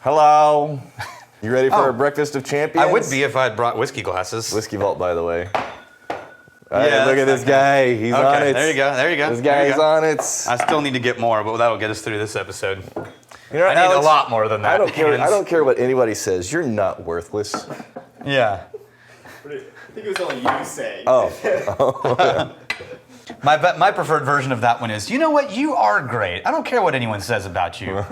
Hello. You ready for our breakfast of champions? I would be if I had brought whiskey glasses. Whiskey Vault, by the way. Yeah, look at this guy. He's on it. There you go. There you go. This guy is on it. I still need to get more, but that'll get us through this episode. You know, I need Alex, a lot more than that. I don't care what anybody says. You're not worthless. Yeah. I think it was only you saying. Oh. My preferred version of that one is, you know what? You are great. I don't care what anyone says about you.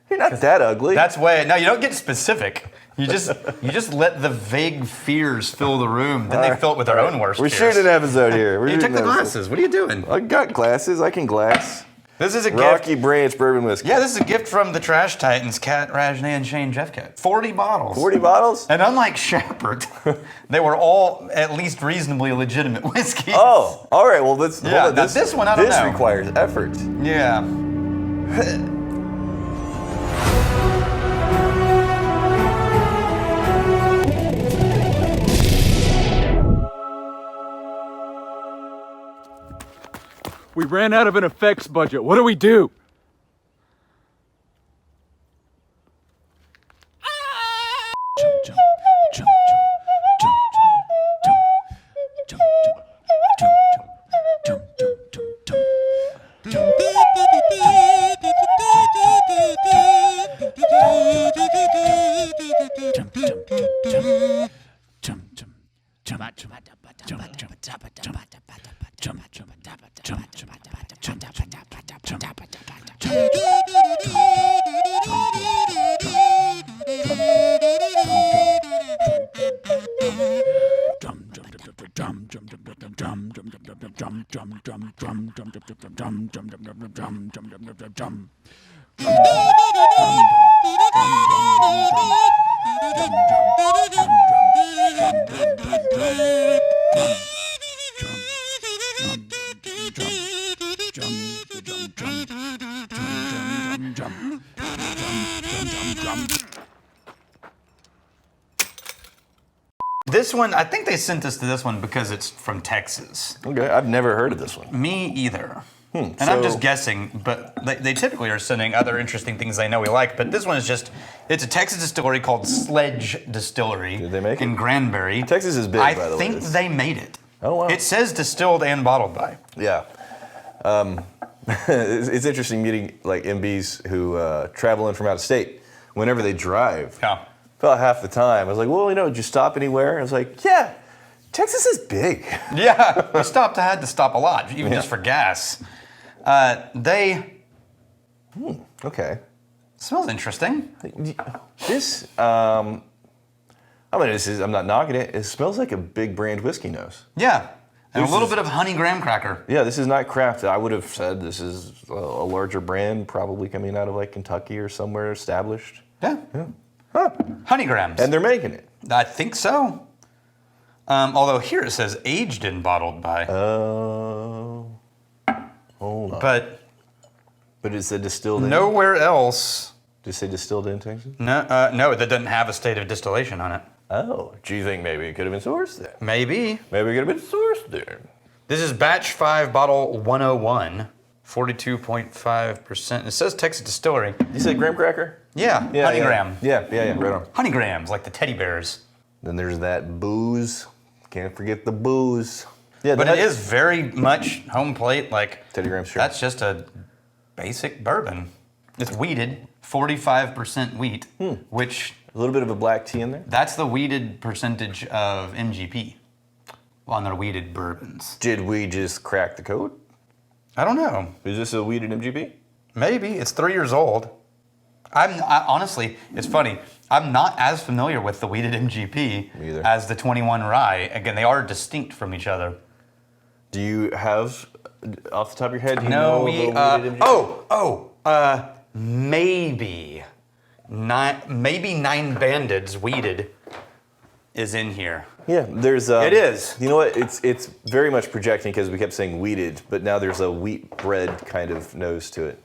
You're not that ugly. That's way. No, you don't get specific. You just let the vague fears fill the room. Then they fill it with their own worst We're fears. shooting an episode here. You took the glasses. What are you doing? I got glasses. I can glass. This is a Rocky gift. Branch bourbon whiskey. Yeah, this is a gift from the Trash Titans, Cat, Rajnay and Shane Jeffcoat. 40 bottles. 40 bottles? And unlike Shepherd, they were all at least reasonably legitimate whiskeys. Oh, all right. Well, let's. Yeah, hold on. now this one, I don't know. This requires effort. Yeah. We ran out of an effects budget. What do we do? This one, I think they sent us to this one because it's from Texas. Okay, I've never heard of this one. Me either. And I'm just guessing, but they typically are sending other interesting things they know we like. But this one is it's a Texas distillery called Sledge Distillery. Did they make it? In Granbury. Texas is big, by the way. I think they made it. Oh, wow. It says distilled and bottled by. Yeah. It's interesting meeting like MBs who travel in from out of state. Whenever they drive, Yeah. about half the time, I was like, well, did you stop anywhere? I was like, yeah, Texas is big. Yeah, we had to stop a lot, even just for gas. Okay. Smells interesting. This, I'm not knocking it. It smells like a big brand whiskey nose. Yeah, and This a little is- bit of honey graham cracker. Yeah, this is not craft. I would have said this is a larger brand, probably coming out of like Kentucky or somewhere established. Yeah. Huh. Honey grams. And they're making it. I think so. Although here it says aged and bottled by. Oh. Hold on. But it's a distilled in? nowhere else. Did it say distilled in Texas? No, that doesn't have a state of distillation on it. Oh. Do you think maybe it could have been sourced there? Maybe. Maybe it could have been sourced there. This is batch 5, bottle 101, 42.5%. It says Texas Distillery. You said graham cracker? Yeah, honey graham. Yeah, right on. Honey grams, like the teddy bears. Then there's that booze. Can't forget the booze. Yeah, But it is very much home plate, like Teddy Graham, sure. that's just a basic bourbon. It's wheated, 45% wheat, which a little bit of a black tea in there. that's the wheated percentage of MGP on their wheated bourbons. Did we just crack the code? I don't know. Is this a wheated MGP? Maybe. It's 3 years old. Honestly, it's funny. I'm not as familiar with the wheated MGP Me either. as the 21 rye. Again, they are distinct from each other. Do you have, off the top of your head, do you No, know we. the wheated MGP? Maybe nine bandeds wheated is in here. Yeah, there's. It is. You know what? It's very much projecting because we kept saying wheated, but now there's a wheat bread kind of nose to it.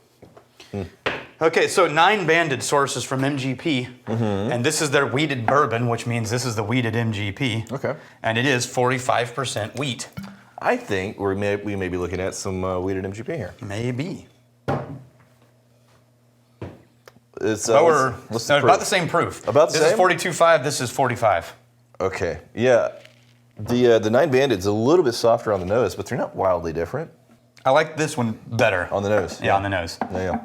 Okay, so 9 banded sources from MGP, and this is their wheated bourbon, which means this is the wheated MGP. Okay. And it is 45% wheat. I think we may be looking at some wheated MGP here. Maybe. It's what's the about the proof? same proof. About the this same? This is 42.5. This is 45. Okay, yeah. The 9 Banded's a little bit softer on the nose, but they're not wildly different I like this one better. on the nose. Yeah, on the nose. Yeah.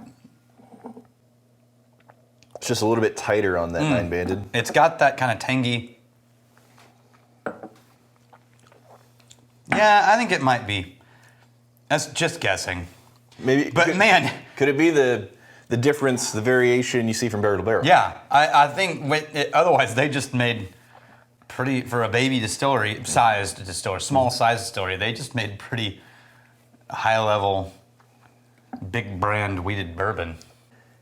It's just a little bit tighter on that 9 Banded. It's got that kind of tangy. Yeah, I think it might be. That's just guessing. Maybe, But man, could it be the difference, the variation you see from barrel to barrel? yeah, I think otherwise they just made pretty, for a baby distillery, small size distillery, they just made pretty high level, big brand wheated bourbon.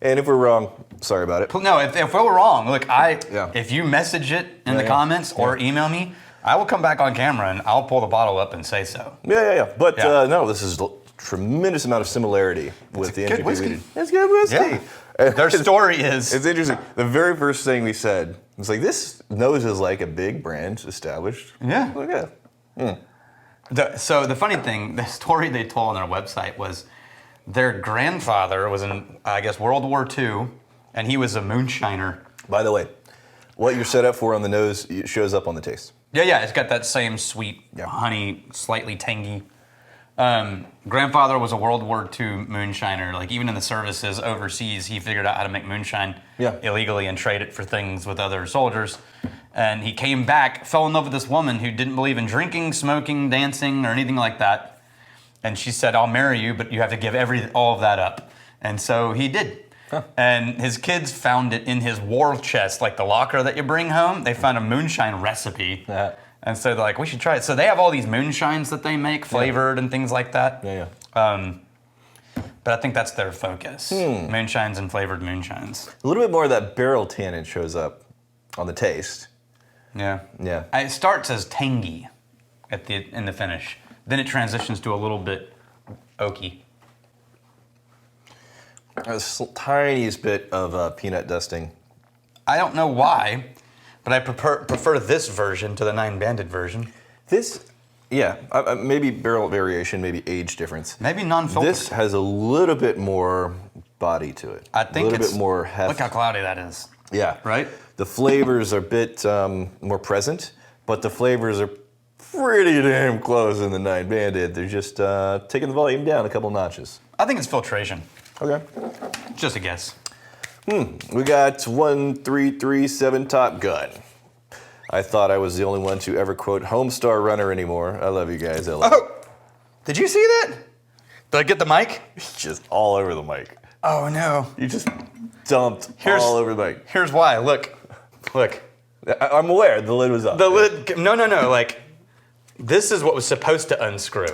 And if we're wrong, sorry about it. No, if we were wrong, look, Yeah. if you message it in Yeah, the yeah. comments or email me, I will come back on camera and I'll pull the bottle up and say so. Yeah. But Yeah. no, this is a tremendous amount of similarity with the good NGP whiskey. wheated. It's good whiskey. Yeah. Their story is It's interesting. The very first thing we said was like, this nose is like a big brand established. Yeah. Look at it. So the funny thing, the story they told on their website was their grandfather was in, I guess, World War II, and he was a moonshiner. By the way, what you're set up for on the nose shows up on the taste. Yeah, it's got that same sweet, honey, slightly tangy. Grandfather was a World War II moonshiner. Like even in the services overseas, he figured out how to make moonshine illegally and trade it for things with other soldiers. And he came back, fell in love with this woman who didn't believe in drinking, smoking, dancing, or anything like that. And she said, "I'll marry you, but you have to give all of that up." And so he did. Huh. And his kids found it in his war chest, like the locker that you bring home. They found a moonshine recipe. Yeah. And so they're like, we should try it. So they have all these moonshines that they make, flavored and things like that. Yeah. But I think that's their focus. Moonshines and flavored moonshines. A little bit more of that barrel tannin shows up on the taste. Yeah. Yeah. It starts as tangy in the finish. Then it transitions to a little bit oaky. A tiniest bit of peanut dusting. I don't know why, but I prefer this version to the 9 Banded version. This, maybe barrel variation, maybe age difference. Maybe non-filtered. This has a little bit more body to it. I think a little bit more heft. Look how cloudy that is. Yeah. Right? The flavors are a bit more present, but the flavors are pretty damn close in the 9 Banded. They're just taking the volume down a couple notches. I think it's filtration. Okay. Just a guess. We got 1337 Top Gun. I thought I was the only one to ever quote Homestar Runner anymore. I love you guys. I love you. Did you see that? Did I get the mic? Just all over the mic. Oh no. You just dumped all over the mic. Here's why. Look. I'm aware the lid was up. The lid. No. Like, this is what was supposed to unscrew.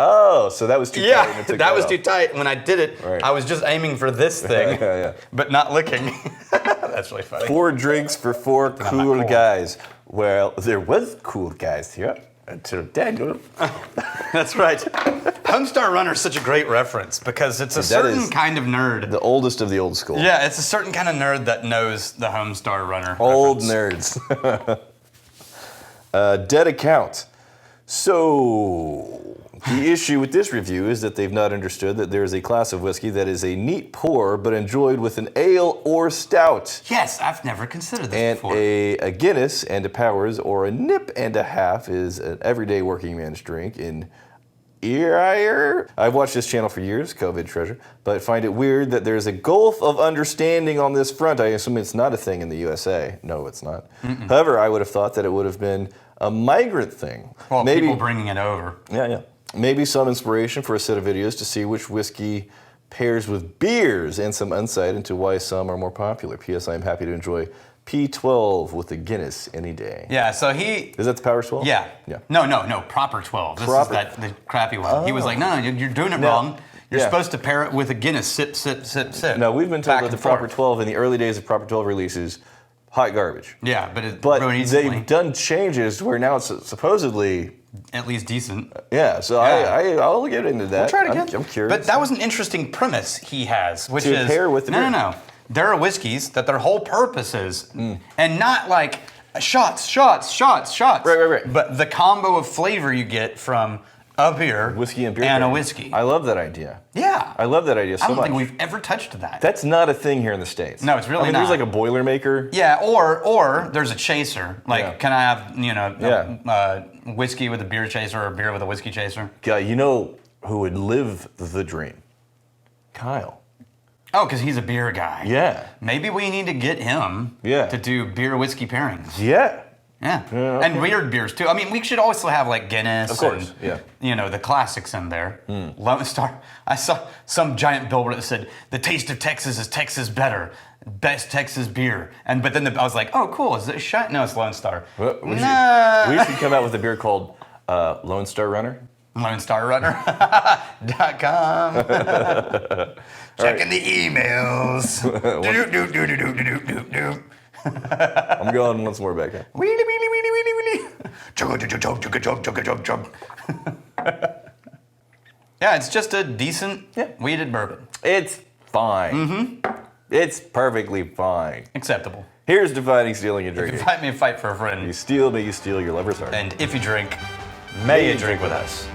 Oh, so that was too tight. Yeah, and it took that was off. too tight. When I did it, Right. I was just aiming for this thing, Yeah. but not looking. That's really funny. 4 drinks for 4 not cool cool. guys. Well, there was cool guys here until Daniel. That's right. Homestar Runner is such a great reference because it's a certain is kind of nerd. The oldest of the old school. Yeah, it's a certain kind of nerd that knows the Homestar Runner. Old reference. nerds. Dead account. So, the issue with this review is that they've not understood that there is a class of whiskey that is a neat pour, but enjoyed with an ale or stout. Yes, I've never considered this And before. a Guinness and a Powers or a nip and a half is an everyday working man's drink in Ear. I've watched this channel for years, COVID treasure, but find it weird that there's a gulf of understanding on this front. I assume it's not a thing in the USA. No, it's not. However, I would have thought that it would have been a migrant thing. Well, people bringing it over. Yeah. Maybe some inspiration for a set of videos to see which whiskey pairs with beers and some insight into why some are more popular. P.S. I am happy to enjoy P12 with a Guinness any day. Yeah, so he... Is that the Powers 12? Yeah. Yeah. No, proper 12. This Proper. is the crappy one. He was like, no, you're doing it wrong. You're Yeah. supposed to pair it with a Guinness. Sip, sip, sip, sip. No, we've been told Back that the and Proper forth. 12 in the early days of Proper 12 releases, hot garbage. Yeah, but it's But ruined easily. they've done changes where now it's supposedly, At least decent. yeah. So Yeah. I'll get into that. We'll try it again. I'm curious. But that was an interesting premise he has, which To is pair with the beer. no. There are whiskeys that their whole purpose is, and not like shots. Right. But the combo of flavor you get from a beer, whiskey and beer, and a pairing. whiskey. I love that idea. Yeah. I love that idea so I don't much. think we've ever touched that. That's not a thing here in the States. No, it's really There's not. like a Boilermaker. Yeah, or there's a chaser. Like, Yeah. can I have, whiskey with a beer chaser or beer with a whiskey chaser? Guy, you know who would live the dream? Kyle. Oh, because he's a beer guy. Yeah. Maybe we need to get him to do beer whiskey pairings. Yeah. Yeah. Okay. And weird beers too. I mean, we should also have like Guinness. Of course, and, the classics in there. Lone Star. I saw some giant billboard that said, "The taste of Texas is Texas better. Best Texas beer." But then I was like, oh, cool. Is it a shot? No, it's Lone Star. Well, we should come out with a beer called Lone Star Runner. LoneStarRunner.com. Checking the emails. I'm going once more back. Wheelie, wheelie, wheelie, wheelie, wheelie. Chugga. Yeah, it's just a decent weeded bourbon. It's fine. It's perfectly fine. Acceptable. Here's Dividing, Stealing, and If Drinking. you fight me, fight for a friend. You steal me, you steal your lover's heart. And if you drink, may you drink with us.